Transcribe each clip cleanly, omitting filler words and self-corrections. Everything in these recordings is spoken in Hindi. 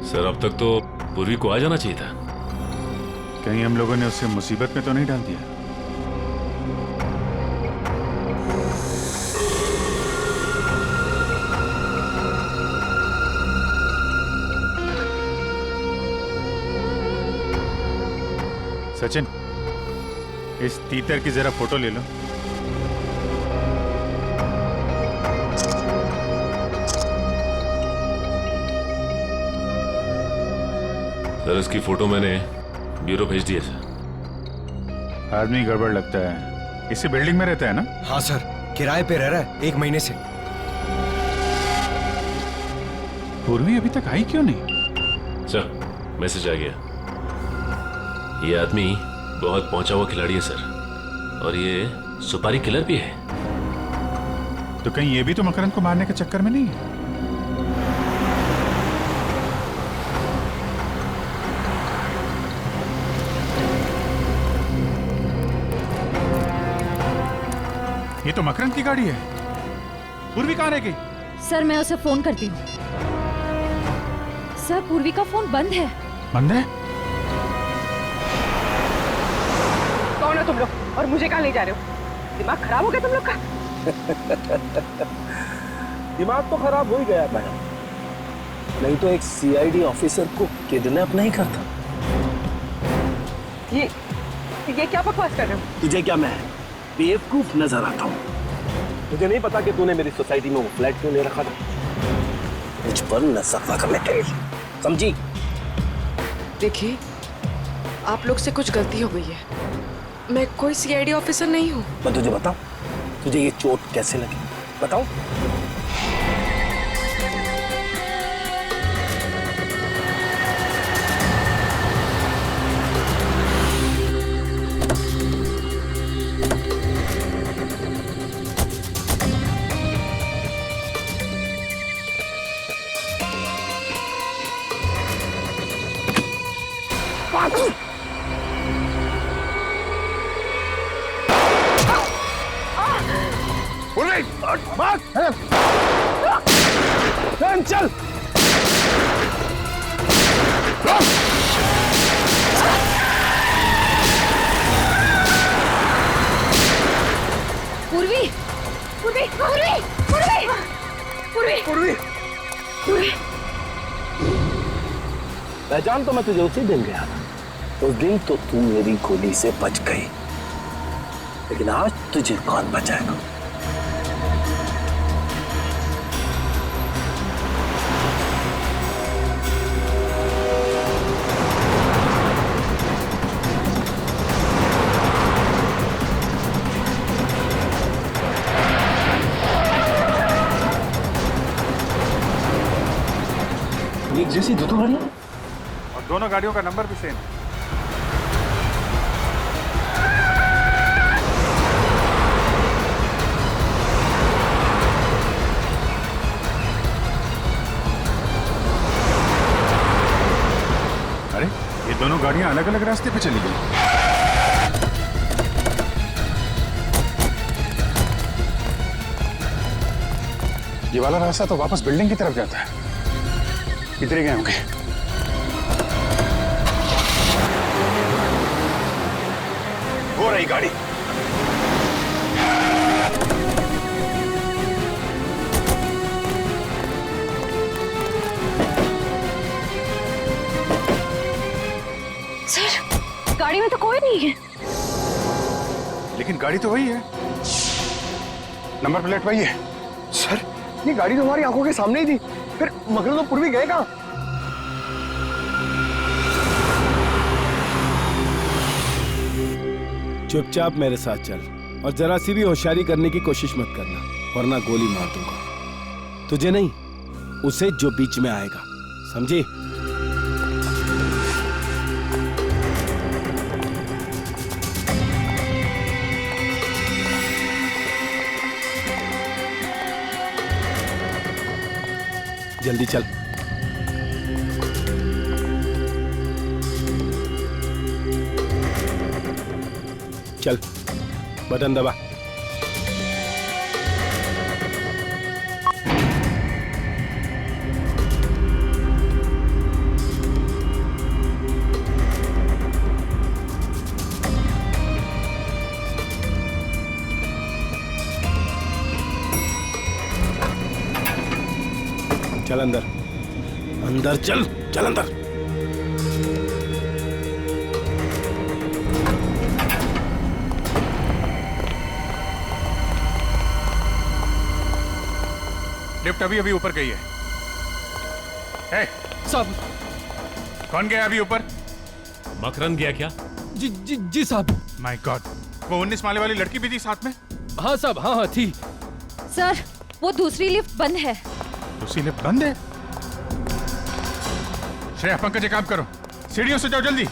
सर अब तक तो पूर्वी को आ जाना चाहिए था। कहीं हम लोगों ने उसे मुसीबत में तो नहीं डाल दिया? सचिन, इस तीतर की जरा फोटो ले लो। सर इसकी फोटो मैंने ब्यूरो भेज दी है सर। आदमी गड़बड़ लगता है। इसी बिल्डिंग में रहता है ना? हाँ सर, किराए पे रह रहा है 1 महीने से। पूर्वी अभी तक आई क्यों नहीं? सर मैसेज आ गया। ये आदमी बहुत पहुंचा हुआ खिलाड़ी है सर, और ये सुपारी किलर भी है। तो कहीं ये भी तो मकरंद को मारने के चक्कर में नहीं है? ये तो मकरंद की गाड़ी है। पूर्वी कहाँ रह गई? सर मैं उसे फोन करती हूँ। सर पूर्वी का फोन बंद है। बंद है? कौन हो तुम लोग और मुझे कहाँ ले जा रहे हो? दिमाग खराब हो गया तुम लोग का? दिमाग तो खराब हो ही गया मैडम, नहीं तो एक सीआईडी ऑफिसर को किडनैप नहीं करता। ये क्या बकवास कर रहे हो? तुझे क्या मैं बेवकूफ नजर आता हूँ? मुझे नहीं पता कि तूने मेरी सोसाइटी में वो फ्लैट क्यों ले रखा था। मुझ पर नजर रखने के लिए, समझी? देखिए, आप लोग से कुछ गलती हो गई है। मैं कोई सीआईडी ऑफिसर नहीं हूँ। मैं तुझे बताऊं, तुझे ये चोट कैसे लगी बताऊं? चल पूर्वी, पूर्वी, पूर्वी, पूर्वी, पूर्वी, पूर्वी, पूर्वी। पहचान तो मैं तुझे उसी दिन गया था। उस दिन तो तू मेरी गोली से बच गई, लेकिन आज तुझे कौन बचाएगा? एक जैसी दो गाड़ियां, और दोनों गाड़ियों का नंबर भी सेम। अरे ये दोनों गाड़ियां अलग अलग रास्ते पे चली गई। ये वाला रास्ता तो वापस बिल्डिंग की तरफ जाता है। किधर गए होंगे? हो रही गाड़ी। सर गाड़ी में तो कोई नहीं है। लेकिन गाड़ी तो वही है, नंबर प्लेट वही है। सर ये गाड़ी तो हमारी आंखों के सामने ही थी, फिर मकरंद तो पूर्वी गए कहाँ? चुपचाप मेरे साथ चल और जरा सी भी होशियारी करने की कोशिश मत करना, वरना गोली मार दूंगा। तुझे नहीं, उसे जो बीच में आएगा, समझी? जल्दी चल। चल, बटन दबा। चल अंदर, अंदर चल, चल अंदर। लिफ्ट अभी अभी ऊपर गई है। साहब। कौन गया अभी ऊपर? मकरंद गया क्या? जी साहब। माय गॉड, वो 19 माले वाली लड़की भी थी साथ में? हाँ साहब, हाँ थी। सर, वो दूसरी लिफ्ट बंद है। दूसरी लिफ्ट बंद है? श्रेया, पंकज, एक काम करो, सीढ़ियों से जाओ, जल्दी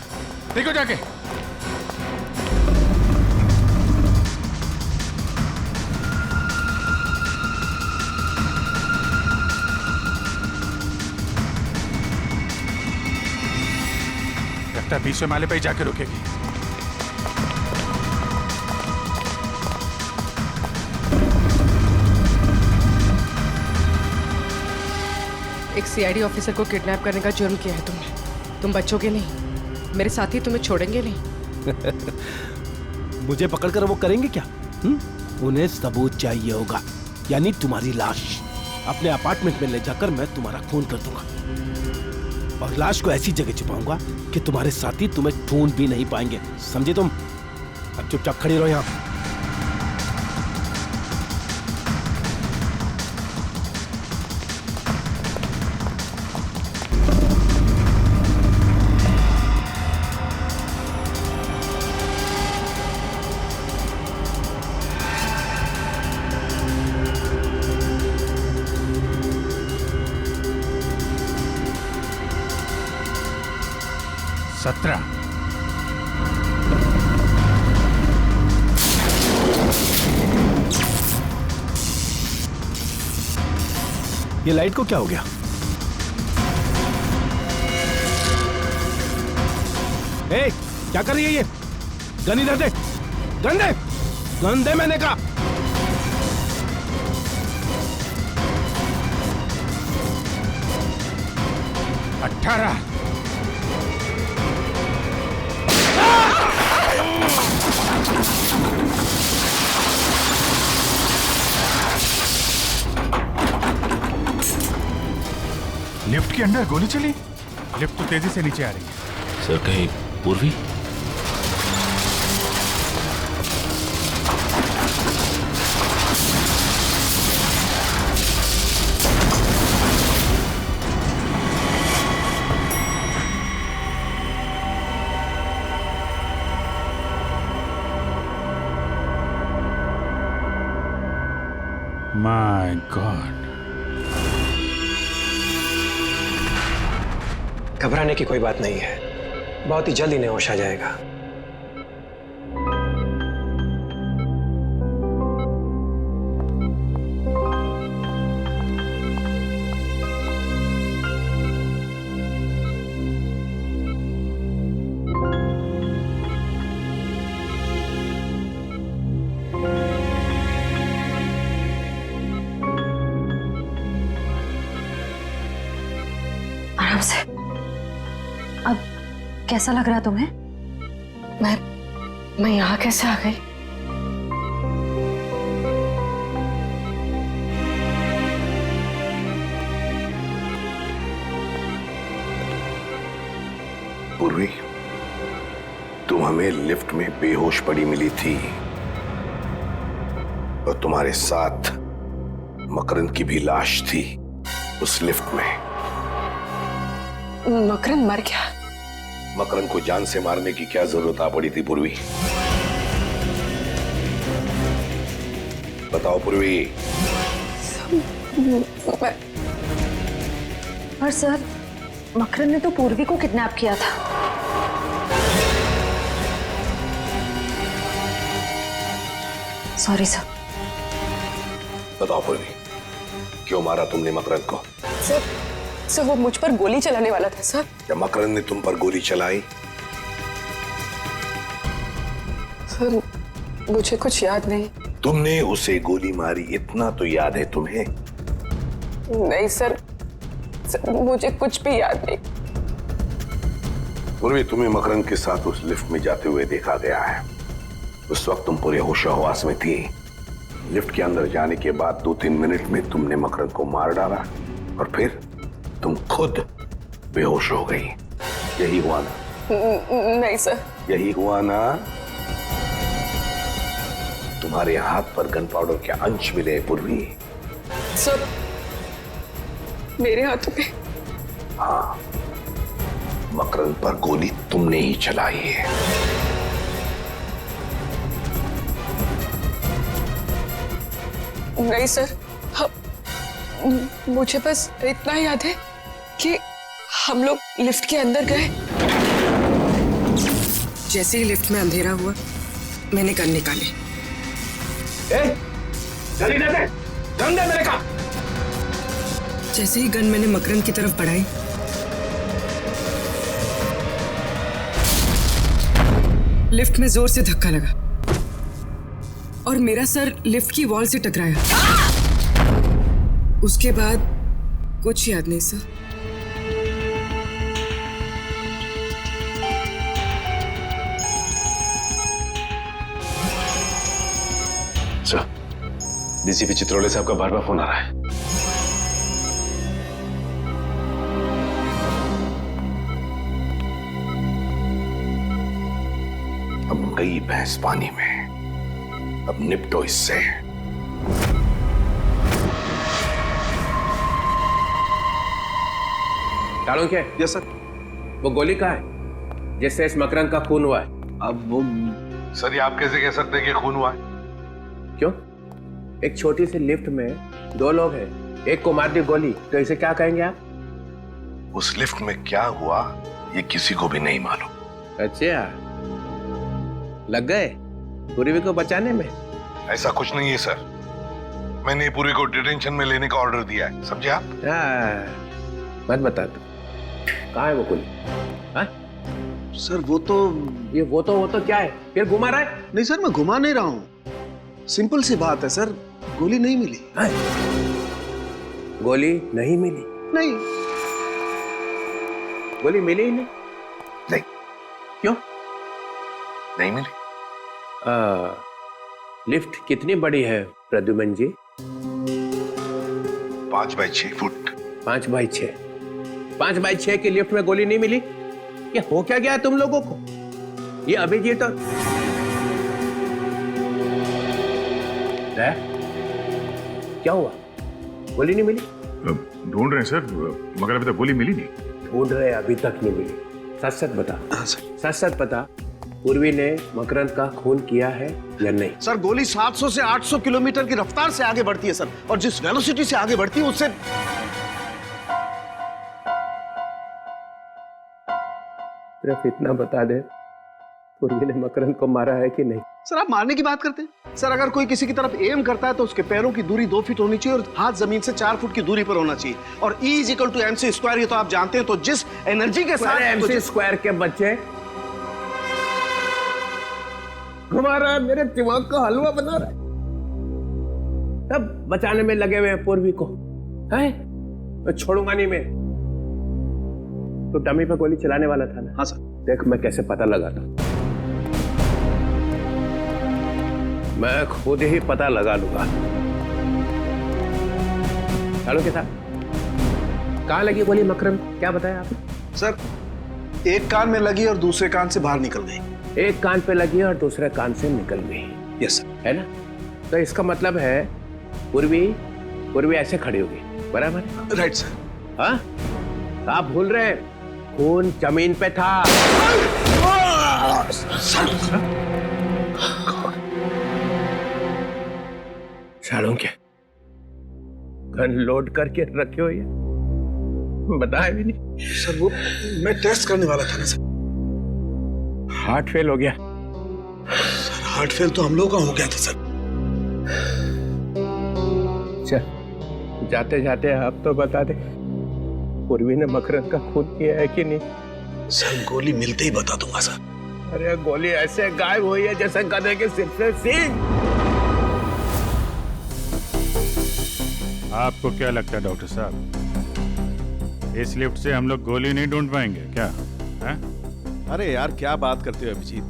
देखो जाके। लगता है 20वें माले पे ही जाके रुकेगी। एक सीआईडी ऑफिसर को किडनैप करने का जुर्म किया है तुमने। तुम बच्चोगे नहीं, मेरे साथी तुम्हें छोड़ेंगे नहीं। मुझे पकड़कर वो करेंगे क्या? उन्हें सबूत चाहिए होगा, यानी तुम्हारी लाश। अपने अपार्टमेंट में ले जाकर मैं तुम्हारा खून कर दूंगा और लाश को ऐसी जगह छुपाऊंगा कि तुम्हारे साथी तुम्हें ढूंढ भी नहीं पाएंगे। समझे तुम? अब चुपचाप खड़ी रहो यहाँ। ये लाइट को क्या हो गया? ए, क्या कर रही है ये? गन इधर दे, गन दे, गन दे मैंने कहा। अठारह। लिफ्ट के अंदर गोली चली? लिफ्ट तो तेजी से नीचे आ रही है। सर, कहीं पूर्वी? My God. घबराने की कोई बात नहीं है, बहुत ही जल्द इन्हें होश आ जाएगा। आराम से। अब कैसा लग रहा तुम्हें? मैं यहाँ कैसे आ गई? पूर्वी, तुम हमें लिफ्ट में बेहोश पड़ी मिली थी और तुम्हारे साथ मकरंद की भी लाश थी उस लिफ्ट में। मकरंद मर गया? मकरंद को जान से मारने की क्या जरूरत आ पड़ी थी पूर्वी? बताओ पूर्वी। पर सर, मकरंद ने तो पूर्वी को किडनैप किया था। Sorry sir. बताओ पूर्वी, क्यों मारा तुमने मकरंद को? सर वो मुझ पर गोली चलाने वाला था सर। जब मकरंद ने तुम पर गोली चलाई? सर मुझे कुछ याद नहीं। तुमने उसे गोली मारी, इतना तो याद है तुम्हें? नहीं सर, मुझे कुछ भी याद नहीं। पूर्वी, तुम्हें मकरंद के साथ उस लिफ्ट में जाते हुए देखा गया है। उस वक्त तुम पूरे होशो-हवास में थी। लिफ्ट के अंदर जाने के बाद 2-3 मिनट में तुमने मकरंद को मार डाला और फिर तुम खुद बेहोश हो गई। यही हुआ ना? नहीं सर। यही हुआ ना? तुम्हारे हाथ पर गन पाउडर के अंश मिले पूर्वी। सर मेरे हाथों पे? हाँ, मकरंद पर गोली तुमने ही चलाई है। नहीं सर, मुझे बस इतना याद है कि हम लोग लिफ्ट के अंदर गए। जैसे ही लिफ्ट में अंधेरा हुआ मैंने गन निकाली। जल्दी दे दे, गन दे मेरे का। जैसे ही गन मैंने मकरंद की तरफ बढ़ाई, लिफ्ट में जोर से धक्का लगा और मेरा सर लिफ्ट की वॉल से टकराया। उसके बाद कुछ याद नहीं सर। सर, डीसीपी चित्रोले साहब का बार बार फोन आ रहा है। अब गई भैंस पानी में, अब निपटो इससे। डालो क्या? Yes sir. वो गोली कहाँ है जिससे इस मकरंद का खून हुआ है? अब वो सर, ये आप कैसे कह सकते हैं कि खून हुआ है? क्यों? एक छोटी सी लिफ्ट में दो लोग हैं, एक को मार दी गोली, तो इसे क्या कहेंगे आप? उस लिफ्ट में क्या हुआ ये किसी को भी नहीं मालूम। अच्छा, लग गए पूर्वी को बचाने में? ऐसा कुछ नहीं है सर, मैंने पूर्वी को डिटेंशन में लेने का ऑर्डर दिया है, समझे आप? मत बता तू, कहाँ है वो गोली? सर वो तो क्या है? फिर घुमा रहा है? नहीं सर, मैं घुमा नहीं रहा हूँ, सिंपल सी बात है सर, गोली नहीं मिली। गोली नहीं मिली? नहीं, गोली मिली ही नहीं? नहीं। क्यों नहीं मिली? लिफ्ट कितनी बड़ी है प्रद्युमन जी? 5 बाई 6 फुट। 5 बाई 6? 5 बाई 6 की लिफ्ट में गोली नहीं मिली? ये हो क्या गया तुम लोगों को? ये अभिजीत तो क्या हुआ? गोली नहीं मिली? ढूंढ रहे हैं सर, मगर अभी तक गोली मिली नहीं। ढूंढ रहे, अभी तक नहीं मिली? सच सच बता। सच सच बता, पूर्वी ने मकरंद का खून किया है या नहीं? सर गोली 700 से 800 किलोमीटर की रफ्तार से आगे बढ़ती है सर, और जिस वेलोसिटी से आगे बढ़ती है उससे। सिर्फ इतना बता दे, पूर्वी ने मकरंद को मारा है कि नहीं? सर आप मारने की बात करते हैं सर, अगर कोई किसी की तरफ एम करता है तो उसके पैरों की दूरी 2 फीट होनी चाहिए और हाथ जमीन से 4 फुट की दूरी पर होना चाहिए, और E = MC स्क्वायर, ये तो आप जानते हैं। तो जिस एनर्जी के साथ MC स्क्वायर के बच्चे घुमा रहा है, मेरे दिमाग का हलवा बना रहा है। तब बचाने में लगे हुए हैं पूर्वी को, है? मैं छोड़ूंगा नहीं मैं। तो डमी पे गोली चलाने वाला था ना? हाँ सर। देख मैं कैसे पता लगाता, मैं खुद ही पता लगा लूंगा। चलो के साथ कहाँ लगी गोली मकरंद, क्या बताया आपने? सर एक कान में लगी और दूसरे कान से बाहर निकल गई। एक कान पे लगी और दूसरे कान से निकल गई? Yes sir. है ना? तो इसका मतलब है पूर्वी ऐसे खड़ी होगी, बराबर? Right sir. हाँ, आप भूल रहे हैं, खून जमीन पे था। सालों के गन लोड करके रखे हो, ये बताया भी नहीं। सर वो मैं टेस्ट करने वाला था ना सर। हार्ट फेल हो गया? सर हार्ट फेल तो हम लोगों का हो गया था सर। चल जाते जाते आप तो बता दे, पूर्वी ने मकरंद का खून किया है कि नहीं? सर गोली मिलते ही बता दूंगा सर। अरे गोली ऐसे गायब हुई है जैसे गधे के सिर से सींग। आपको क्या लगता है डॉक्टर साहब, इस लिफ्ट से हम लोग गोली नहीं ढूंढ पाएंगे क्या? है? अरे यार क्या बात करते हो अभिजीत,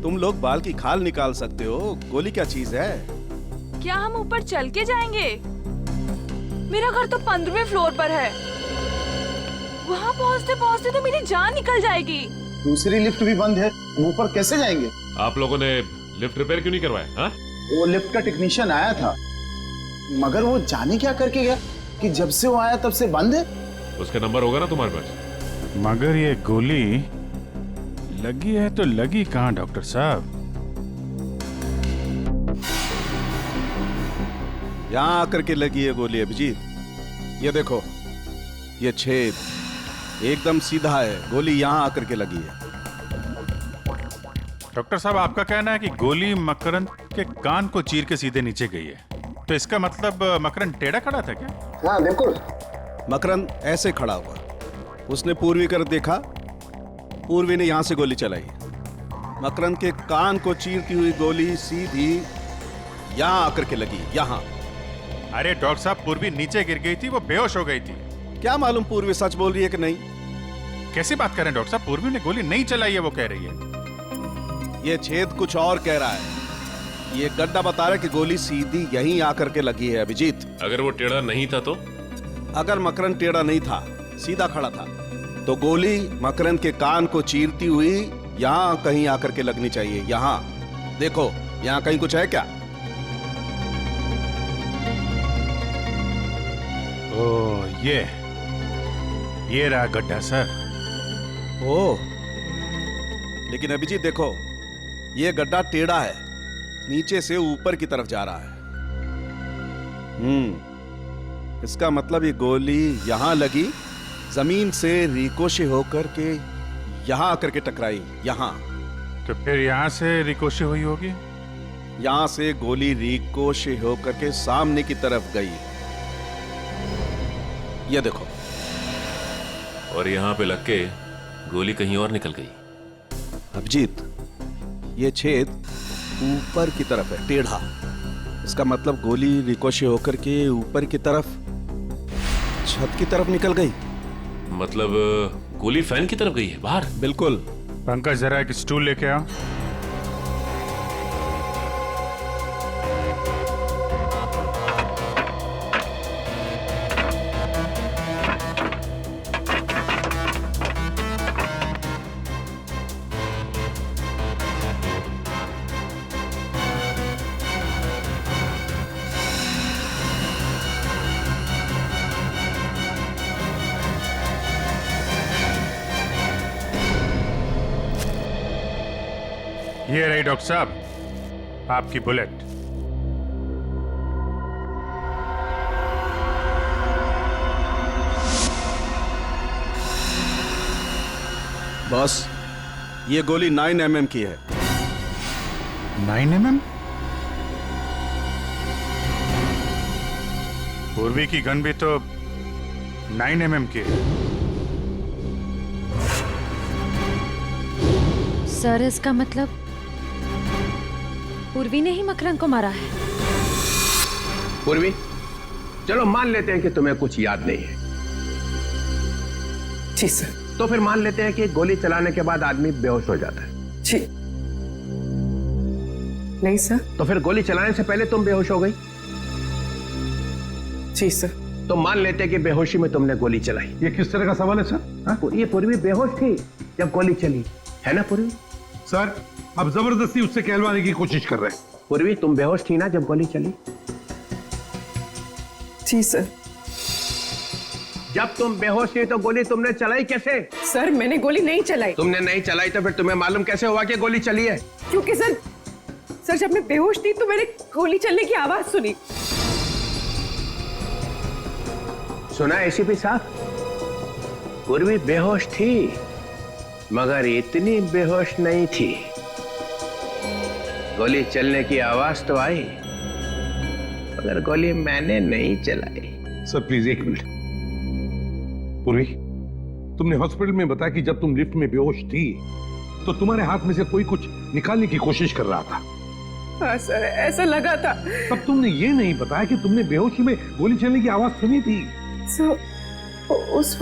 तुम लोग बाल की खाल निकाल सकते हो, गोली क्या चीज है? क्या हम ऊपर चल के जाएंगे? मेरा घर तो 15वें फ्लोर पर है। वहाँ पहुँचते पहुँचते तो मेरी जान निकल जाएगी। दूसरी लिफ्ट भी बंद है, ऊपर कैसे जाएंगे? आप लोगों ने लिफ्ट रिपेयर क्यों नहीं करवाया? हाँ, वो लिफ्ट का टेक्नीशियन आया था, मगर वो जाने क्या करके गया कि जब से वो आया तब से बंद है। उसका नंबर होगा ना तुम्हारे पास? मगर ये गोली लगी है तो लगी कहाँ डॉक्टर साहब? यहाँ आकर के लगी है गोली अभिजीत। ये देखो, ये छेद एकदम सीधा है, गोली यहाँ आकर के लगी है। डॉक्टर साहब, आपका कहना है कि गोली मकरंद के कान को चीर के सीधे नीचे गई है, तो इसका मतलब मकरंद टेढ़ा खड़ा था क्या? हाँ बिल्कुल। मकरंद ऐसे खड़ा हुआ, उसने पूर्वी कर देखा, पूर्वी ने यहां से गोली चलाई। मकरंद के कान को चीरती हुई गोली सीधी यहां आकर के लगी, यहां। अरे डॉक्टर साहब, पूर्वी नीचे गिर गई थी, वो बेहोश हो गई थी। क्या मालूम पूर्वी सच बोल रही है कि नहीं। कैसी बात कर रहे हैं डॉक्टर साहब? पूर्वी ने गोली नहीं चलाई है, वो कह रही है। ये छेद कुछ और कह रहा है। ये गड्ढा बता रहा है कि गोली सीधी यहीं आकर के लगी है अभिजीत। अगर वो टेढ़ा नहीं था तो? अगर मकरंद टेढ़ा नहीं था, सीधा खड़ा था, तो गोली मकरंद के कान को चीरती हुई यहां कहीं आकर के लगनी चाहिए। यहां देखो, यहां कहीं कुछ है क्या? ओह, ये रहा गड्ढा सर। ओह, लेकिन अभिजीत देखो, ये गड्ढा टेढ़ा है, नीचे से ऊपर की तरफ जा रहा है। इसका मतलब ये गोली यहां लगी, जमीन से रिकोशे होकर के यहां आकर के टकराई, यहां। तो फिर यहाँ से रिकोशे हुई होगी? यहां से गोली रिकोशे होकर के सामने की तरफ गई। ये देखो, और यहाँ पे लग के गोली कहीं और निकल गई। अभिजीत, ये छेद ऊपर की तरफ है, टेढ़ा। इसका मतलब गोली रिकोशे होकर के ऊपर की तरफ, छत की तरफ निकल गई। मतलब गोली फैन की तरफ गई है, बाहर? बिल्कुल। पंकज, जरा एक स्टूल लेके आओ। ये रही डॉक्टर साहब, आपकी बुलेट। बॉस, ये गोली 9 mm की है। 9 mm? पूर्वी की गन भी तो 9 mm की है। सर, इसका मतलब पूर्वी ने ही मकरंद को मारा है। पूर्वी, चलो मान लेते हैं कि तुम्हें कुछ याद नहीं है। जी सर। तो फिर मान लेते हैं कि गोली चलाने के बाद आदमी बेहोश हो जाता है। जी नहीं सर। तो फिर गोली चलाने से पहले तुम बेहोश हो गई? जी सर। तो मान लेते हैं कि बेहोशी में तुमने गोली चलाई। ये किस तरह का सवाल है सर? हाँ? ये पूर्वी बेहोश थी जब गोली चली, है ना पूर्वी? सर, अब जबरदस्ती उससे कहलवाने की कोशिश कर रहे हैं। पूर्वी, तुम बेहोश थी ना जब गोली चली? जी सर। जब तुम बेहोश थी तो गोली तुमने चलाई कैसे? सर, मैंने गोली नहीं चलाई। तुमने नहीं चलाई तो फिर तुम्हें मालूम कैसे हुआ कि गोली चली है? क्योंकि सर जब मैं बेहोश थी तो मैंने गोली चलने की आवाज सुनी। सुना एसीपी साहब? पूर्वी बेहोश थी, मगर इतनी बेहोश नहीं थी। गोली चलने की आवाज तो आई, मगर गोली मैंने नहीं चलाई। सर प्लीज एक मिनट। पूर्वी, तुमने हॉस्पिटल में बताया कि जब तुम लिफ्ट में बेहोश थी तो तुम्हारे हाथ में से कोई कुछ निकालने की कोशिश कर रहा था। हाँ सर, ऐसा लगा था। तब तुमने ये नहीं बताया कि तुमने बेहोशी में गोली चलने की आवाज सुनी थी। सर, उस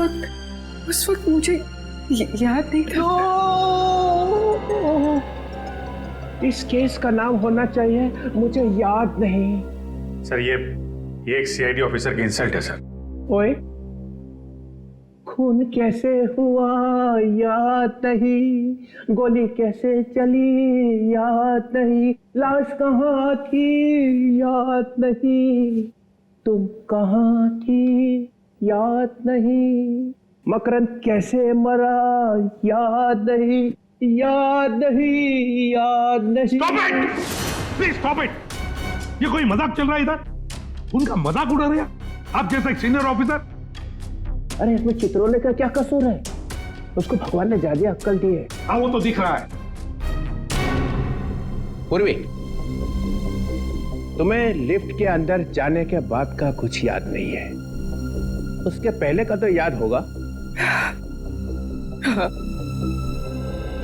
वक्त मुझे याद नहीं था। इस केस का नाम होना चाहिए मुझे याद नहीं। सर, ये एक सीआईडी ऑफिसर की इंसल्ट है सर। ओए, खून कैसे हुआ याद नहीं, गोली कैसे चली याद नहीं, लाश कहाँ थी याद नहीं, तुम कहाँ थी याद नहीं, मकरंद कैसे मरा याद नहीं, याद नहीं, याद नहीं। Stop it! Please stop it! ये कोई मजाक चल रहा है इधर? उनका मजाक उड़ा रहे हैं आप जैसा एक सीनियर ऑफिसर। अरे इसमें चित्रोले का क्या कसूर है? उसको भगवान ने ज्यादा अक्ल दी है। हाँ वो तो दिख रहा है। पूर्वी, तुम्हें लिफ्ट के अंदर जाने के बाद का कुछ याद नहीं है, उसके पहले का तो याद होगा।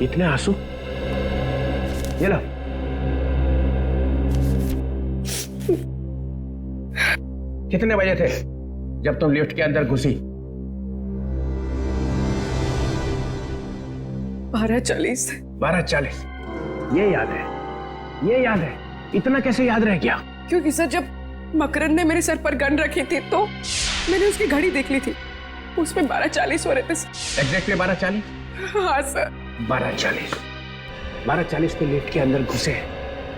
इतने आंसू? ये लो। कितने बजे थे जब तुम लिफ्ट के अंदर घुसी? 12:40। 12:40। ये याद है, ये याद है। इतना कैसे याद रह गया? क्योंकि सर जब मकरंद ने मेरे सर पर गन रखी थी तो मैंने उसकी घड़ी देख ली थी, उसमें 12:40 हो रहे थे। एग्जैक्टली 12:40? हाँ सर। 12:40। 12:40 पे लिफ्ट के अंदर घुसे,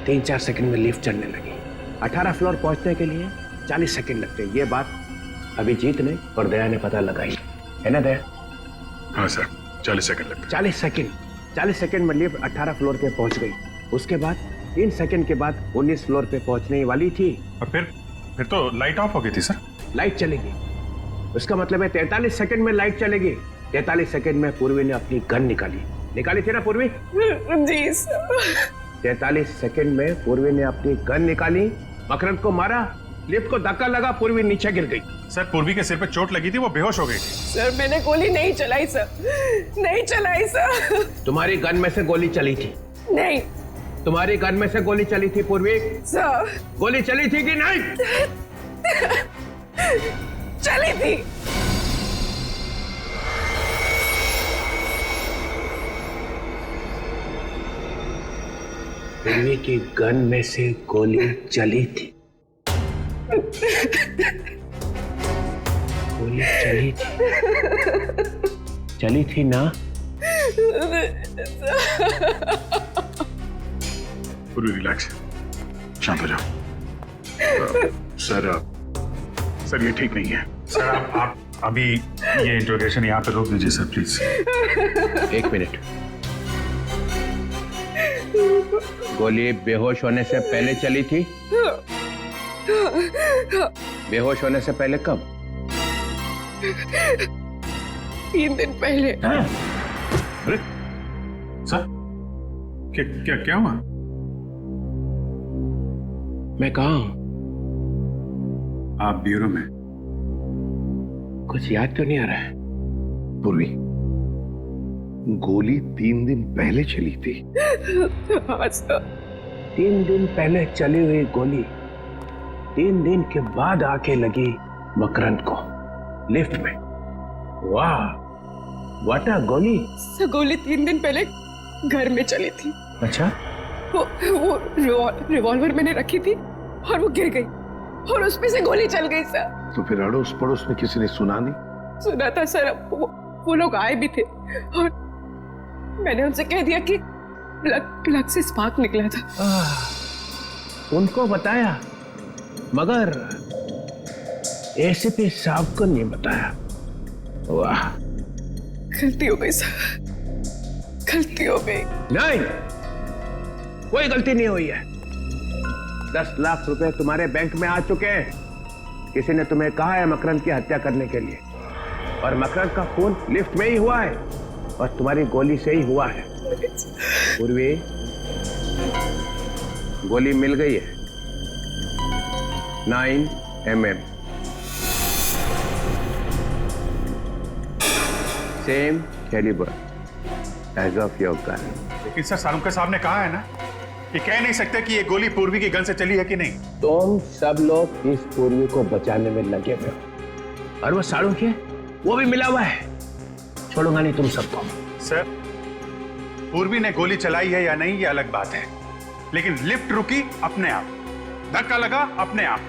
3-4 सेकंड में लिफ्ट चलने लगी। 18 फ्लोर पहुंचने के लिए 40 सेकंड लगते हैं। ये बात अभिजीत ने और दया ने पता लगाई है ना दया? हाँ सर, 40 सेकंड लगते। 40 सेकंड में लिफ्ट 18 फ्लोर पे पहुंच गई। उसके बाद 3 सेकंड के बाद 19 फ्लोर पे पहुंचने वाली थी। और फिर तो लाइट ऑफ हो गई थी सर। लाइट चलेगी, उसका मतलब है 43 सेकंड में लाइट चलेगी। 43 सेकंड में पूर्वी ने अपनी गन निकाली थी ना पूर्वी? जी सर। 43 सेकंड में पूर्वी ने अपनी गन निकाली, मकरंद को मारा, लिफ्ट को धक्का लगा, पूर्वी नीचे गिर गई। सर पूर्वी के सिर पे चोट लगी थी, वो बेहोश हो गई थी। सर मैंने गोली नहीं चलाई सर, नहीं चलाई सर। तुम्हारी गन में से गोली चली थी? नहीं। तुम्हारी गन में से गोली चली थी पूर्वी? सर गोली चली थी कि नहीं? चली थी। पूर्वी की गन में से गोली चली थी। गोली चली थी ना? पूर्वी रिलैक्स, शांत हो जाओ। सर ये ठीक नहीं है। सर आप अभी ये इंट्रोगेशन यहाँ पे रोक दीजिए सर प्लीज। 1 मिनट। गोली बेहोश होने से पहले चली थी? बेहोश होने से पहले कब? 3 दिन पहले। अरे सर क्या हुआ? मैं कहाँ हूं? आप ब्यूरो में। कुछ याद तो नहीं आ रहा है। पूर्वी, गोली 3 दिन पहले चली थी। हाँ सर। 3 दिन पहले चली हुई गोली 3 दिन के बाद आके लगी मकरंद को लिफ्ट में। वाह, व्हाट अ गोली। सर गोली 3 दिन पहले घर में चली थी। अच्छा? वो रिवॉल्वर मैंने रखी थी और वो गिर गई और उसमें से गोली चल गई सर। तो फिर अड़ोस पड़ोस में किसी ने सुना नहीं? सुना था सर, वो लोग आए भी थे और मैंने उनसे कह दिया कि प्लग से स्पार्क निकला था। उनको बताया मगर एसीपी साहब को नहीं बताया। वाह, गलती हो गई सर, गलती हो गई। नहीं, कोई गलती नहीं हुई है। 10 लाख रुपए तुम्हारे बैंक में आ चुके हैं। किसी ने तुम्हें कहा है मकरंद की हत्या करने के लिए, और मकरंद का खून लिफ्ट में ही हुआ है और तुम्हारी गोली से ही हुआ है। पूर्वी, गोली मिल गई है 9 mm, same calibre as of your gun. लेकिन सर सारुंके साहब ने कहा है ना कि कह नहीं सकते कि ये गोली पूर्वी की गन से चली है कि नहीं। तुम सब लोग इस पूर्वी को बचाने में लगे हुए हो और वो सारुंके वो भी मिला हुआ है। छोड़ूंगा नहीं तुम सबको। सर पूर्वी ने गोली चलाई है या नहीं ये अलग बात है, लेकिन लिफ्ट रुकी अपने आप, धक्का लगा अपने आप,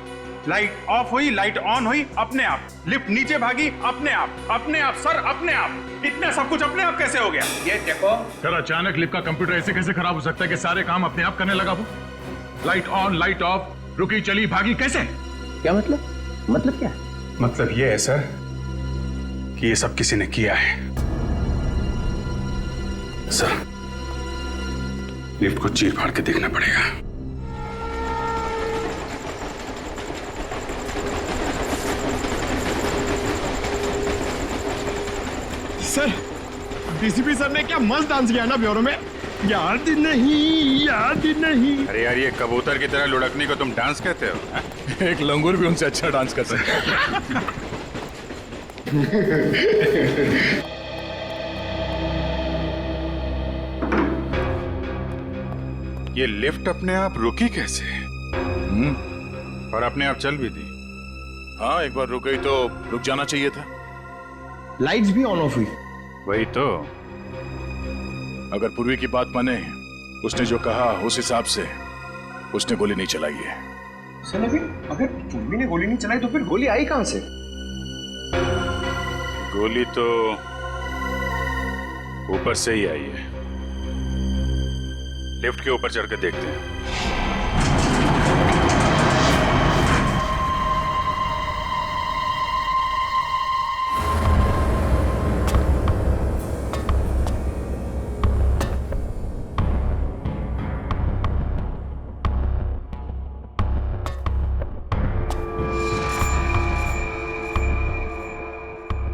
लाइट ऑफ हुई, लाइट ऑन हुई अपने आप, लिफ्ट नीचे भागी अपने आप सर, अपने आप। इतना सब कुछ अपने आप कैसे हो गया? ये देखो सर, अचानक लिफ्ट का कंप्यूटर ऐसे कैसे खराब हो सकता है कि सारे काम अपने आप करने लगा वो? लाइट ऑन, लाइट ऑफ, रुकी, चली, भागी, कैसे? क्या मतलब क्या है? मतलब ये है सर कि ये सब किसी ने किया है। सर, लिफ्ट को चीर फाड़ के देखना पड़ेगा। सर, डीसीपी सर ने क्या मस्त डांस किया ना ब्यूरो में। याद नहीं। अरे यार, ये कबूतर की तरह लुढ़कने को तुम डांस कहते हो? हा? एक लंगूर भी उनसे अच्छा डांस कर सकता है। ये लिफ्ट अपने आप रुकी कैसे? और अपने आप चल भी दी। हाँ, एक बार रुक गई तो रुक जाना चाहिए था। लाइट्स भी ऑन ऑफ हुई। वही तो। अगर पूर्वी की बात माने, उसने जो कहा उस हिसाब से उसने गोली नहीं चलाई है। सर, लेकिन अगर पूर्वी ने गोली नहीं चलाई तो फिर गोली आई कहां से? गोली तो ऊपर से ही आई है। लिफ्ट के ऊपर चढ़कर देखते हैं।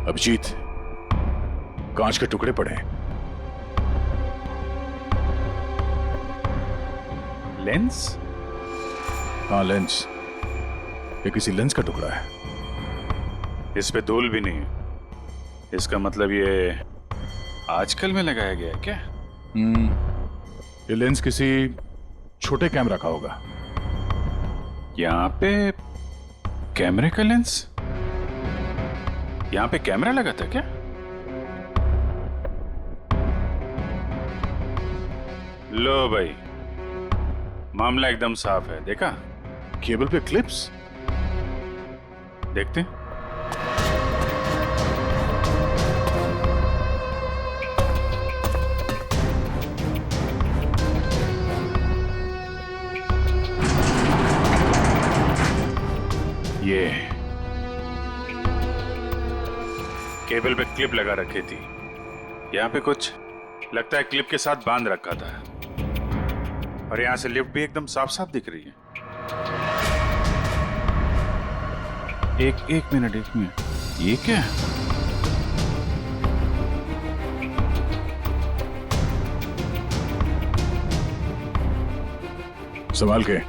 अभिजीत, कांच के टुकड़े पड़े हैं। लेंस? हाँ, लेंस। ये किसी लेंस का टुकड़ा है। इस पे धूल भी नहीं है। इसका मतलब ये आजकल में लगाया गया है क्या? ये लेंस किसी छोटे कैमरा का होगा। यहाँ पे कैमरे का लेंस? यहाँ पे कैमरा लगा था क्या? लो भाई, मामला एकदम साफ है। देखा? केबल पे क्लिप्स। देखते हैं। ये केबल पे क्लिप लगा रखी थी। यहाँ पे कुछ लगता है क्लिप के साथ बांध रखा था। और यहां से लिफ्ट भी एकदम साफ साफ दिख रही है। एक मिनट। ये क्या है? संभाल के।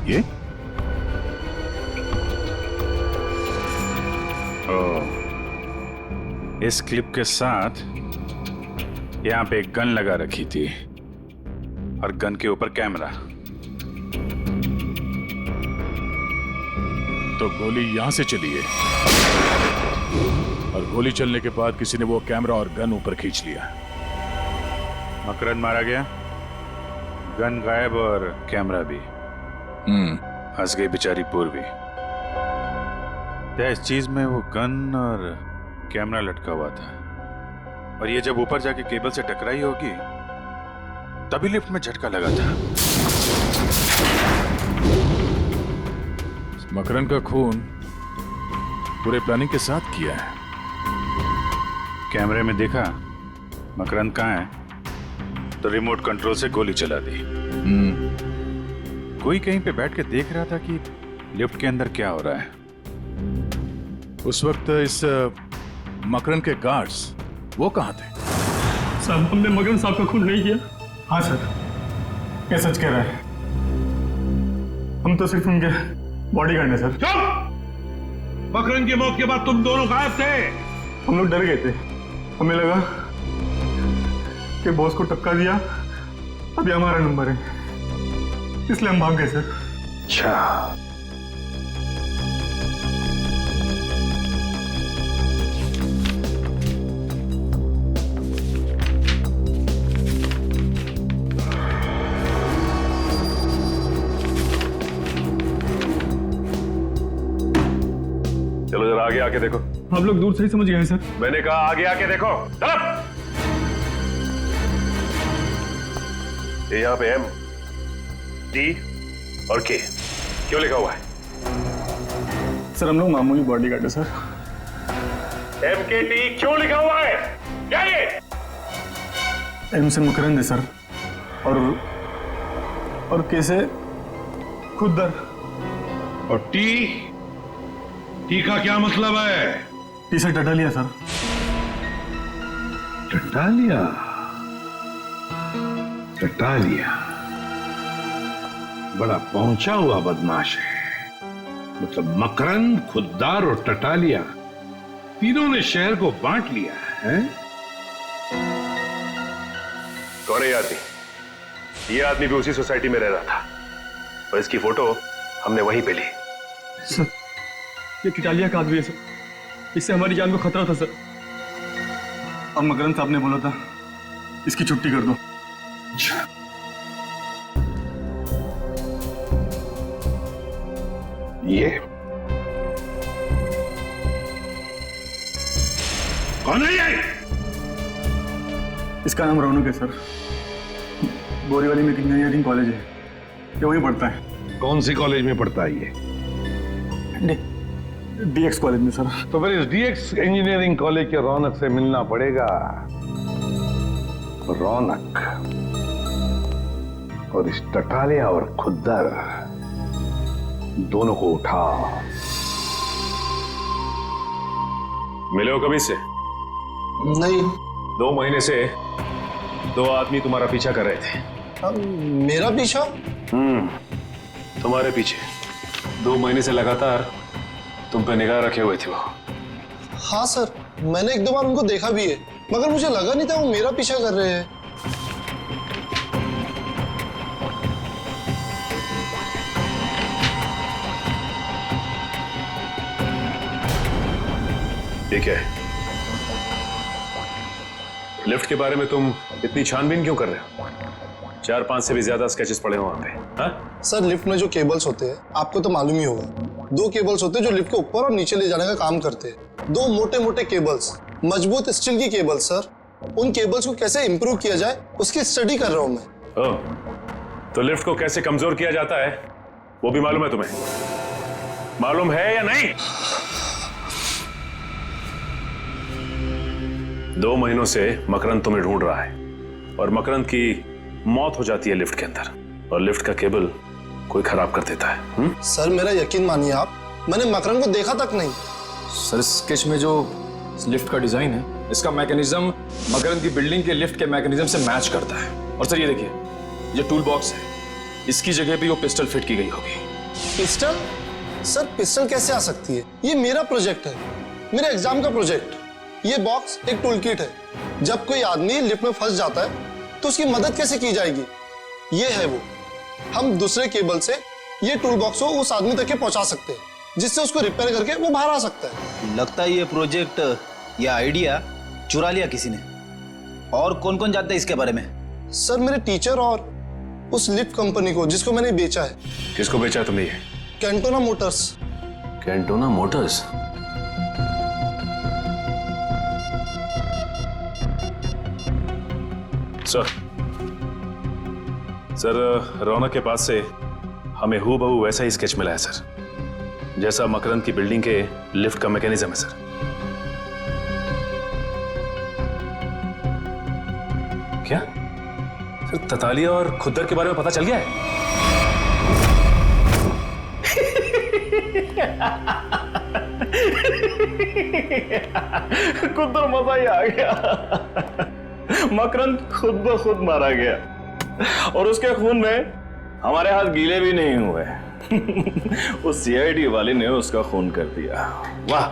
ये? इस क्लिप के साथ यहां पे एक गन लगा रखी थी और गन के ऊपर कैमरा। तो गोली यहां से चली है और गोली चलने के बाद किसी ने वो कैमरा और गन ऊपर खींच लिया। मकरंद मारा गया, गन गायब और कैमरा भी। फंस गई बेचारी पूर्वी। इस चीज में वो गन और कैमरा लटका हुआ था और ये जब ऊपर जाके केबल से टकराई होगी तभी लिफ्ट में झटका लगा था। मकरंद का खून पूरे प्लानिंग के साथ किया है। कैमरे में देखा मकरंद कहाँ है तो रिमोट कंट्रोल से गोली चला दी। कोई कहीं पे बैठ के देख रहा था कि लिफ्ट के अंदर क्या हो रहा है। उस वक्त इस मकरंद के गार्ड्स वो कहां थे? साहब, हमने मकरंद साहब का खून नहीं किया। हाँ सर, ये सच कह रहा है। हम तो सिर्फ उनके बॉडीगार्ड हैं सर। चुप! मकरंद की मौत के बाद तुम दोनों गायब थे। हम लोग डर गए थे। हमें लगा कि बॉस को टक्का दिया, अभी हमारा नंबर है, इसलिए हम भाग गए सर। अच्छा, आगे आके देखो। आप लोग दूर से ही समझ गए सर। मैंने कहा आगे आके देखो। चलो। ये यहाँ पे M, D और K क्यों लिखा हुआ है? सर हम लोग मामूली बॉडीगार्ड है सर। MKT क्यों लिखा हुआ है? क्या ये? M से मकरंद है सर, और K से खुद्दर। और टी का क्या मतलब है? टी से टटालिया सर। टटालिया? टटालिया बड़ा पहुंचा हुआ बदमाश है। मतलब मकरंद, खुद्दार और टटालिया तीनों ने शहर को बांट लिया है। कौन है ये आदमी? ये आदमी भी उसी सोसाइटी में रह रहा था और इसकी फोटो हमने वहीं पे ली। सर ये टिटालिया का आदमी है सर, इससे हमारी जान को खतरा था सर। अब मकरंद साहब ने बोला था इसकी छुट्टी कर दो। ये कौन है ये? इसका नाम रौनक है सर। बोरीवली में इंजीनियरिंग कॉलेज है, ये वहीं पढ़ता है। कौन सी कॉलेज में पढ़ता है ये? DX कॉलेज में सर। तो फिर इस DX इंजीनियरिंग कॉलेज के रौनक से मिलना पड़ेगा। रौनक और इस टटालिया और खुद्दर दोनों को उठा। मिले हो कभी से? नहीं। 2 महीने से 2 आदमी तुम्हारा पीछा कर रहे थे। मेरा पीछा? तुम्हारे पीछे 2 महीने से लगातार तुम पे निगाह रखे हुए थे वो। हाँ सर, मैंने 1-2 बार उनको देखा भी है, मगर मुझे लगा नहीं था वो मेरा पीछा कर रहे हैं। ठीक है, लिफ्ट के बारे में तुम इतनी छानबीन क्यों कर रहे हो? 4-5 से भी ज्यादा स्केचेस पड़े हो वहां पे। हाँ? सर लिफ्ट में जो केबल्स होते हैं आपको तो मालूम ही होगा। 2 केबल्स होते हैं जो लिफ्ट के ऊपर और नीचे ले जाने का काम करते हैं। 2 मोटे मोटे केबल्स, मजबूत स्टील की केबल्स सर। उन केबल्स को कैसे इंप्रूव किया जाए उसकी स्टडी कर रहा हूं मैं। ओह, तो लिफ्ट को कैसे कमजोर किया जाता है वो भी मालूम है तुम्हें? मालूम है या नहीं? 2 महीनों से मकरंद तुम्हें ढूंढ रहा है और मकरंद की मौत हो जाती है लिफ्ट के अंदर और लिफ्ट का केबल कोई खराब कर देता है। सर मेरा यकीन मानिए आप, मैंने मकरंद को देखा तक नहीं। सर स्केच में जो लिफ्ट का डिजाइन है इसका मैकेनिज्म मकरंद की बिल्डिंग के लिफ्ट के मैकेनिज्म से मैच करता है। और सर ये देखिए, ये टूल बॉक्स है, इसकी जगह पे वो पिस्टल फिट की गई होगी। पिस्टल? सर पिस्टल कैसे आ सकती है? ये मेरा प्रोजेक्ट है, मेरे एग्जाम का प्रोजेक्ट। ये बॉक्स एक टूल किट है, जब कोई आदमी लिफ्ट में फंस जाता है तो उसकी मदद कैसे की जाएगी, ये है वो। हम दूसरे केबल से ये टूल बॉक्स को उस आदमी तक के पहुंचा सकते हैं, जिससे उसको रिपेयर करके वो बाहर आ सकता है। लगता है ये प्रोजेक्ट या आइडिया चुरा लिया किसी ने। और कौन कौन जानता है इसके बारे में? सर मेरे टीचर और उस लिफ्ट कंपनी को जिसको मैंने बेचा है। किसको बेचा है तुमने ये? Cantona motors. Cantona motors? Sir Raunak के पास से हमें हूबहू वैसा ही स्केच मिला है सर, जैसा मकरंद की बिल्डिंग के लिफ्ट का मैकेनिज्म है सर। क्या सर ततालिया और खुद्दर के बारे में पता चल गया है? खुद्दर मजा ही आ गया। मकरंद खुद ब खुद मारा गया और उसके खून में हमारे हाथ गीले भी नहीं हुए। उस CID वाले ने उसका खून कर दिया। वाह।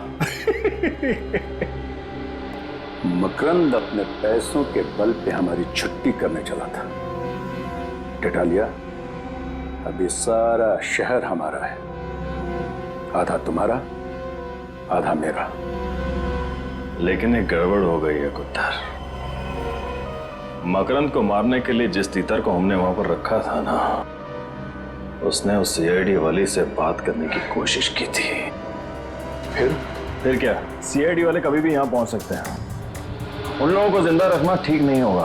मकरंद अपने पैसों के बल पे हमारी छुट्टी करने चला था। टटालिया, अब ये सारा शहर हमारा है, आधा तुम्हारा आधा मेरा। लेकिन एक गड़बड़ हो गई है खुद्दर। मकरंद को मारने के लिए जिस तीतर को हमने वहां पर रखा था ना, उसने उस CID वाली से बात करने की कोशिश की थी। फिर क्या, सीआईडी वाले कभी भी यहाँ पहुंच सकते हैं। उन लोगों को जिंदा रखना ठीक नहीं होगा।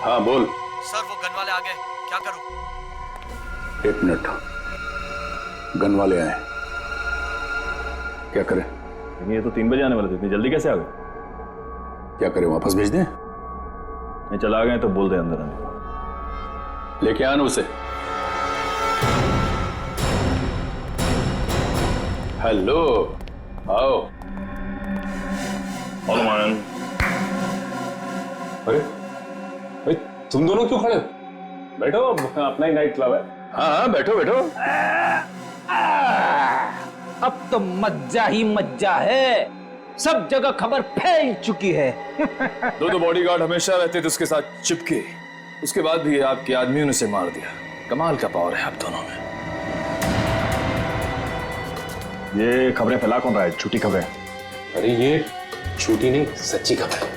हाँ बोल। सर वो गन वाले आ गए, क्या करूं? 1 मिनट, गन वाले आए, क्या करें? ये तो 3 बजे आने वाले थे, इतनी जल्दी कैसे आ गए? क्या करें, वापस भेज दें? नहीं, चला गए तो बोल दे अंदर आने को। लेके आना उसे। हेलो, आओ। अरे भाई, तुम दोनों क्यों खड़े हो? बैठो, अपना ही नाइट क्लब है। हाँ हाँ, बैठो बैठो। अब तो मज्जा ही मज्जा है, सब जगह खबर फैल चुकी है। दो बॉडीगार्ड हमेशा रहते थे उसके साथ चिपके, उसके बाद भी आपके आदमियों ने उसे मार दिया। कमाल का पावर है आप दोनों में। ये खबरें फैला कौन रहा है? झूठी खबरें? अरे ये झूठी नहीं, सच्ची खबर है।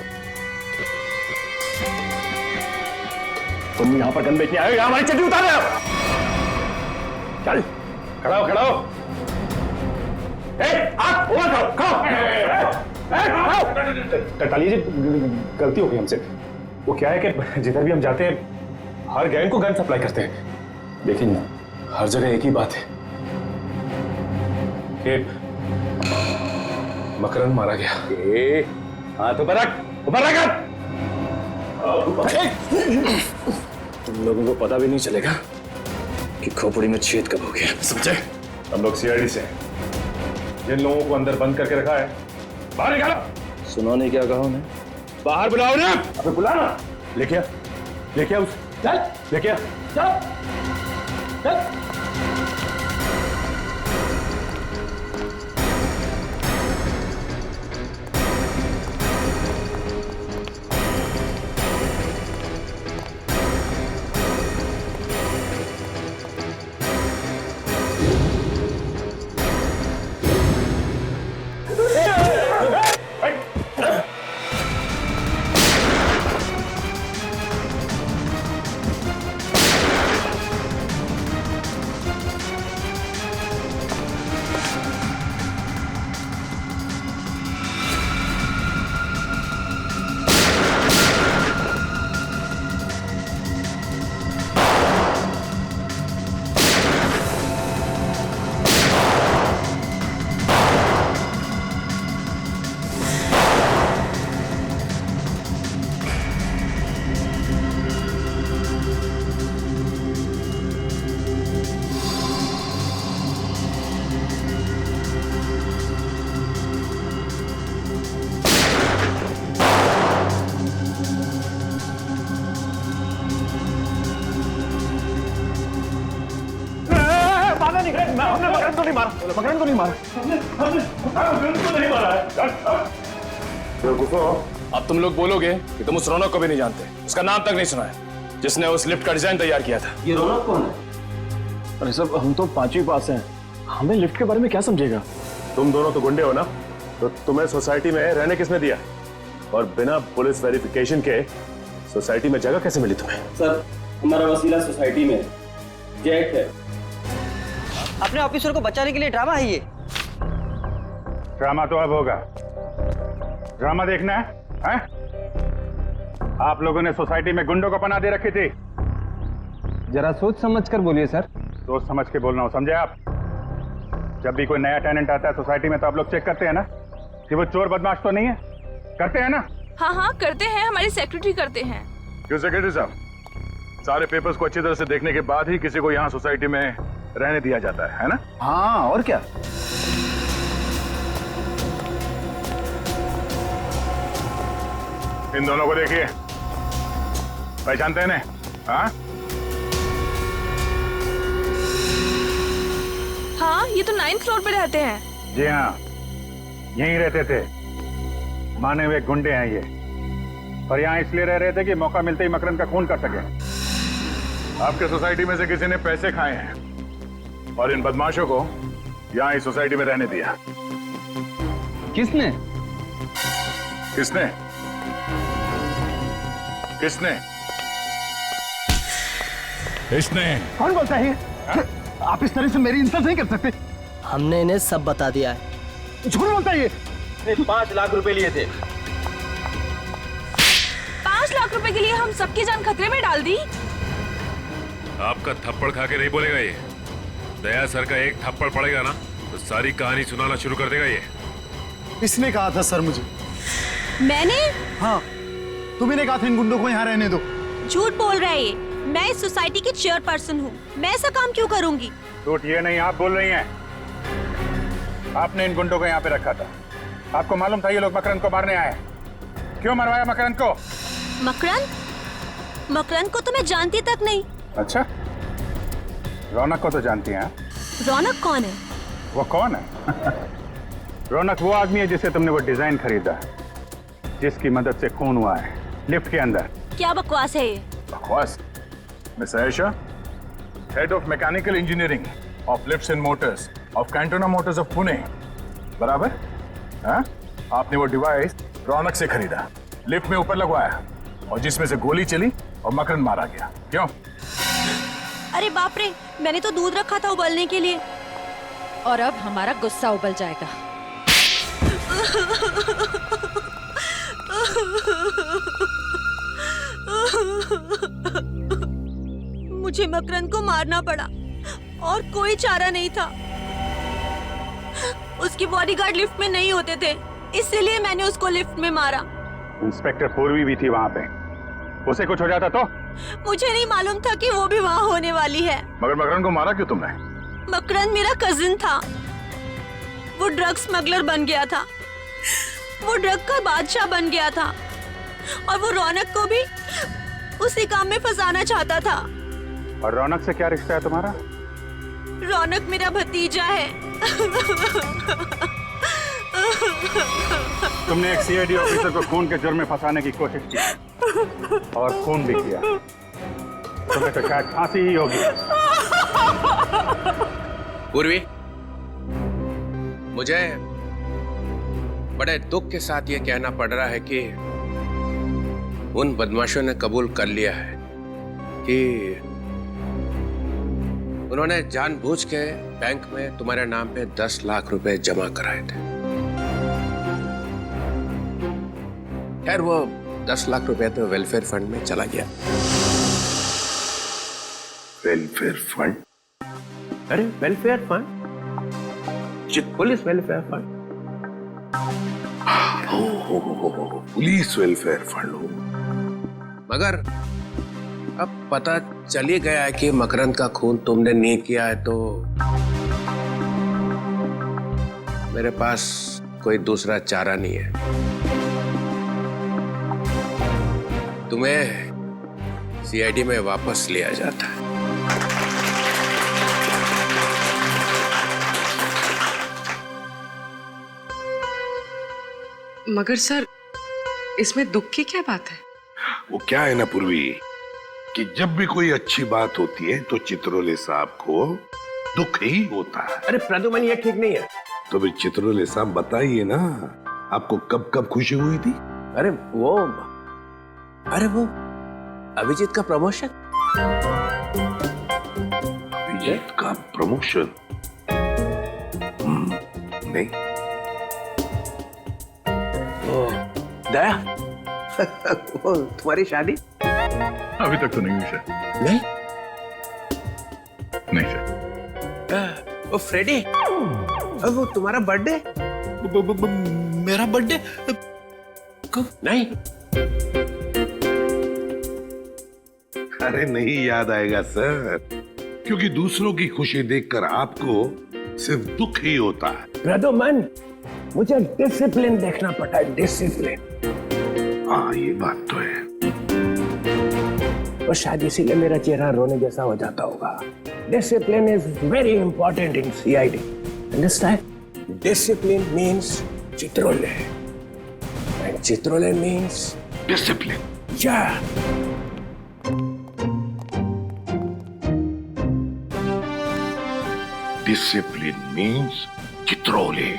तुम यहाँ पर गन बेचने आए हो, हमारी चड्डी उतार रहे हो? चल, खड़ा हो, खड़ा हो। टटालिया जी, गलती हो गई हमसे। वो क्या है कि जिधर भी हम जाते हैं हर गैंग को गन सप्लाई करते हैं। लेकिन हर जगह एक ही बात है कि मकरंद मारा गया। हाँ तो ऊपर रख। तुम लोगों को पता भी नहीं चलेगा कि खोपड़ी में छेद कब हो गया, समझे? हम लोग सीआईडी से हैं। जिन लोगों को अंदर बंद करके रखा है, बाहर निकालो। सुनो नहीं क्या कहा उन्हें? बाहर बुलाओ ना। अबे बुला ना। लेके आ उसे। चल, लेके आ। चल। मकरंद को नहीं मारा। अब तुम लोग बोलोगे कि तुम उस रौनक को भी नहीं जानते, उसका नाम तक नहीं सुना है, जिसने उस लिफ्ट का डिजाइन तैयार किया था। ये रौनक कौन है? अरे सब, हम तो 5वीं पास हैं, हमें लिफ्ट के बारे में क्या समझेगा? तुम दोनों तो गुंडे हो ना, तो तुम्हें सोसाइटी में रहने किसने दिया? और बिना पुलिस वेरिफिकेशन के सोसाइटी में जगह कैसे मिली तुम्हें? सर, हमारा वसीला सोसाइटी में जैक है। अपने ऑफिसर को बचाने के लिए ड्रामा है ये। ड्रामा तो अब होगा। ड्रामा देखना है? आप लोगों ने सोसाइटी में गुंडों को पनाह दे रखी थी। जरा सोच समझ कर बोलिए सर। सोच समझ के बोलना हो, समझे आप? जब भी कोई नया टेनेंट आता है सोसाइटी में तो आप लोग चेक करते हैं ना कि वो चोर बदमाश तो नहीं है? करते हैं ना? हाँ हाँ करते हैं, हमारी सेक्रेटरी करते हैं। क्यों सेक्रेटरी साहब? सारे पेपर्स को अच्छी तरह से देखने के बाद ही किसी को यहाँ सोसाइटी में रहने दिया जाता है ना? हाँ, और क्या? इन दोनों को देखिए, पहचानते हैं ना? हाँ हाँ, ये तो 9th फ्लोर पे रहते हैं। जी हाँ, यहीं रहते थे। माने हुए गुंडे हैं ये, पर यहाँ इसलिए रह रहे थे कि मौका मिलते ही मकरंद का खून कर सके। आपके सोसाइटी में से किसी ने पैसे खाए हैं और इन बदमाशों को यहाँ इस सोसाइटी में रहने दिया। किसने? किसने? किसने? इसने। कौन बोलता है? आप इस तरह से मेरी इंसल्ट नहीं कर सकते। हमने इन्हें सब बता दिया है। झूठ बोलता है ये। 5 लाख रुपए लिए थे। 5 लाख रुपए के लिए हम सबकी जान खतरे में डाल दी। आपका थप्पड़ खा के नहीं बोलेगा ये। दया सर का एक थप्पड़ पड़ेगा ना तो सारी कहानी सुनाना शुरू कर देगा ये। इसने कहा था सर मुझे। मैंने? हाँ, तुम्ही कहा था इन गुंडों को यहाँ रहने दो। झूठ बोल रहा है ये। मैं इस सोसाइटी की चेयरपर्सन हूँ। मैं ऐसा काम क्यों करूंगी? झूठ ये नहीं, आप बोल रही हैं। आपने इन गुंडों को यहाँ पे रखा था। आपको मालूम था ये लोग मकरंद को मारने आए। क्यों मरवाया मकरंद को? मकरंद? मकरंद को तो मैं जानती तक नहीं। अच्छा, रौनक को तो जानती हैं। रौनक कौन है? वो कौन है? रौनक वो आदमी है जिसे तुमने वो डिजाइन खरीदा, जिसकी मदद से खून हुआ है लिफ्ट के अंदर। क्या बकवास है ये? बकवास? Miss Ayesha, head of mechanical engineering of lifts and Motors of Cantona Motors of Pune, बराबर? हाँ? आपने वो डिवाइस रौनक से खरीदा, लिफ्ट में ऊपर लगवाया और जिसमें से गोली चली और मकरंद मारा गया। क्यों? अरे बाप रे, मैंने तो दूध रखा था उबलने के लिए। और अब हमारा गुस्सा उबल जाएगा। मुझे मकरंद को मारना पड़ा और कोई चारा नहीं था। उसकी बॉडीगार्ड लिफ्ट में नहीं होते थे, इसलिए मैंने उसको लिफ्ट में मारा। इंस्पेक्टर पूर्वी भी थी वहां पे, उसे कुछ हो जाता तो? मुझे नहीं मालूम था कि वो भी वहां होने वाली है। मगर मकरंद को मारा क्यों तुमने? मकरंद मेरा कजिन था। वो ड्रग स्मगलर बन गया था, वो ड्रग का बादशाह बन गया था और वो रौनक को भी उसी काम में फंसाना चाहता था। और रौनक से क्या रिश्ता है तुम्हारा? रौनक मेरा भतीजा है। तुमने एक सीआईडी ऑफिसर को खून के जुर्म में फंसाने की कोशिश की और खून भी किया। तुम्हें तो शायद फांसी ही होगी। पूर्वी, मुझे बड़े दुख के साथ ये कहना पड़ रहा है कि उन बदमाशों ने कबूल कर लिया है कि उन्होंने जानबूझ के बैंक में तुम्हारे नाम पे 10 लाख रुपए जमा कराए थे। खैर, वो 10 लाख रुपए तो वेलफेयर फंड में चला गया। Welfare fund? अरे welfare fund, police welfare fund. Police welfare fund हो। मगर अब पता चल ही गया है कि मकरंद का खून तुमने नहीं किया है, तो मेरे पास कोई दूसरा चारा नहीं है। तुम्हें सीआईडी में वापस लिया जाता है। मगर सर, इसमें दुख की क्या बात है? वो क्या है ना पूर्वी, कि जब भी कोई अच्छी बात होती है तो चित्रोले साहब को दुख ही होता है। अरे प्रदुमन, ये ठीक नहीं है। तो भी चित्रोले साहब बताइए ना, आपको कब कब खुशी हुई थी? अरे वो अभिजीत का प्रमोशन। अभिजीत का प्रमोशन? नहीं। दया, वो तुम्हारी शादी? अभी तक तो नहीं हुई सर। नहीं? नहीं सर। वो फ्रेडी, वो तुम्हारा बर्थडे? मेरा बर्थडे कब? नहीं। अरे नहीं याद आएगा सर, क्योंकि दूसरों की खुशी देखकर आपको सिर्फ दुख ही होता है। प्रदुमन, मुझे डिसिप्लिन देखना पड़ता है, डिसिप्लिन। हाँ, ये बात तो है। और शायद इसीलिए मेरा चेहरा रोने जैसा हो जाता होगा। Discipline is very important in CID. Understand? Discipline means Chitrole, and Chitrole means discipline. या डिसिप्लिन मीन्स चित्रोले।